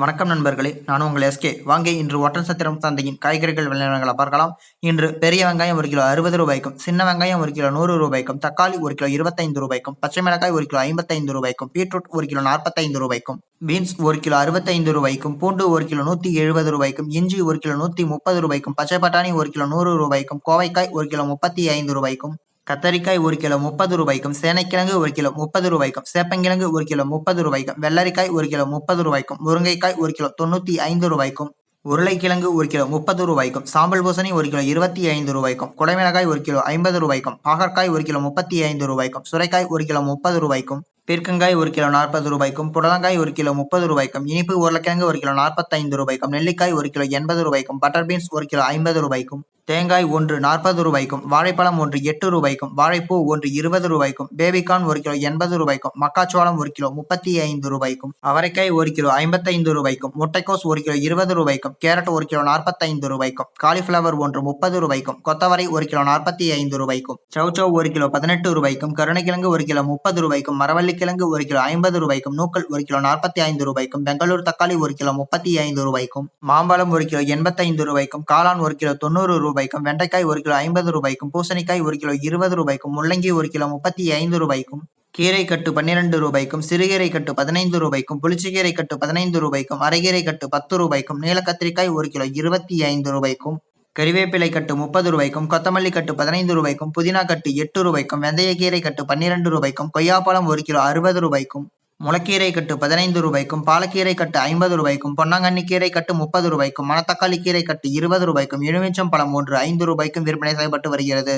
வணக்கம் நண்பர்களே, நான் உங்கள் எஸ்கே. வாங்க இன்று ஒட்டன்சத்திரம் சந்தையின் காய்கறிகள் விளைநிலங்களை பார்க்கலாம். இன்று பெரிய வெங்காயம் 1 கிலோ 60 ரூபாய்க்கும், சின்ன வெங்காயம் 1 கிலோ 100 ரூபாய்க்கும், தக்காளி 1 கிலோ 25 ரூபாய்க்கும், பச்சை மிளகாய் 1 கிலோ 55 ரூபாய்க்கும், பீட்ரூட் 1 கிலோ 45 ரூபாய்க்கும், பீன்ஸ் 1 கிலோ 65 ரூபாய்க்கும், பூண்டு 1 கிலோ 170 ரூபாய்க்கும், இஞ்சி 1 கிலோ 130 ரூபாய்க்கும், பச்சை பட்டாணி 1 கிலோ 100 ரூபாய்க்கும், கோவைக்காய் 1 கிலோ 35 ரூபாய்க்கும், கத்தரிக்காய் 1 கிலோ 30 ரூபாய்க்கும், சேனைக்கிழங்கு 1 கிலோ 30 ரூபாய்க்கும், சேப்பங்கிழங்கு 1 கிலோ 30 ரூபாய்க்கும், வெள்ளரிக்காய் 1 கிலோ 30 ரூபாய்க்கும், முருங்கைக்காய் 1 கிலோ 95 ரூபாய்க்கும், உருளைக்கிழங்கு 1 கிலோ 30 ரூபாய்க்கும், சாம்பல் பூசணி 1 கிலோ 25 ரூபாய்க்கும், குடைமிளகாய் 1 கிலோ 50 ரூபாய்க்கும், பாகற்காய் 1 கிலோ 35 ரூபாய்க்கும், சுரைக்காய் 1 கிலோ 30 ரூபாய்க்கும், பீர்க்கங்காய் 1 கிலோ 40 ரூபாய்க்கும், புடலங்காய் 1 கிலோ 30 ரூபாய்க்கும், இனிப்பு உருளைக்கிழங்கு 1 கிலோ 45 ரூபாய்க்கும், நெல்லிக்காய் 1 கிலோ 80 ரூபாய்க்கும், பட்டர் பீன்ஸ் 1 கிலோ 50 ரூபாய்க்கும், தேங்காய் 1 40 ரூபாய்க்கும், வாழைப்பழம் 1 8 ரூபாய்க்கும், வாழைப்பூ 1 20 ரூபாய்க்கும், பேபிகார்ன் 1 கிலோ 80 ரூபாய்க்கும், மக்காச்சோளம் 1 கிலோ 35 ரூபாய்க்கும், அவரைக்காய் 1 கிலோ 55 ரூபாய்க்கும், முட்டைக்கோஸ் 1 கிலோ 20 ரூபாய்க்கும், கேரட் 1 கிலோ 45 ரூபாய்க்கும், காலிஃபிளவர் 1 30 ரூபாய்க்கும், கொத்தவரை 1 கிலோ 45 ரூபாய்க்கும், சௌச்சௌ 1 கிலோ 18 ரூபாய்க்கும், கருணைக்கிழங்கு 1 கிலோ 30 ரூபாய்க்கும், மரவள்ளிக்கிழங்கு 1 கிலோ 50 ரூபாய்க்கும், நூக்கல் 1 கிலோ 45 ரூபாய்க்கும், பெங்களூர் தக்காளி 1 கிலோ 35 ரூபாய்க்கும், மாம்பழம் 1 கிலோ 85 ரூபாய்க்கும், காளான் 1 கிலோ 90 ரூபாய்க்கும், வெண்டைக்காய் 1 கிலோ 50 ரூபாய்க்கும், பூசணிக்காய் 1 கிலோ 20 ரூபாய்க்கும், முள்ளங்கி 1 கிலோ 35 ரூபாய்க்கும், கீரை கட்டு 12 ரூபாய்க்கும், சிறுகீரை கட்டு 15 ரூபாய்க்கும், புளிச்சக்கீரை கட்டு 15 ரூபாய்க்கும், அரைகீரை கட்டு 10 ரூபாய்க்கும், நீலக்கத்திரிக்காய் 1 கிலோ 25 ரூபாய்க்கும், கறிவேப்பிலை கட்டு 30 ரூபாய்க்கும், கொத்தமல்லி கட்டு 15 ரூபாய்க்கும், புதினா கட்டு 8 ரூபாய்க்கும், வெந்தயக்கீரை கட்டு 12 ரூபாய்க்கும், கொய்யாப்பழம் 1 கிலோ 60 ரூபாய்க்கும், முளக்கீரை கட்டு 15 ரூபாய்க்கும், பாலக்கீரை கட்டு 50 ரூபாய்க்கும், பொன்னாங்கண்ணி கீரை கட்டு 30 ரூபாய்க்கும், மணத்தக்காளி கீரை கட்டு 20 ரூபாய்க்கும், எலுமிச்சம் பழம் 1 5 ரூபாய்க்கும் விற்பனை செய்யப்பட்டு வருகிறது.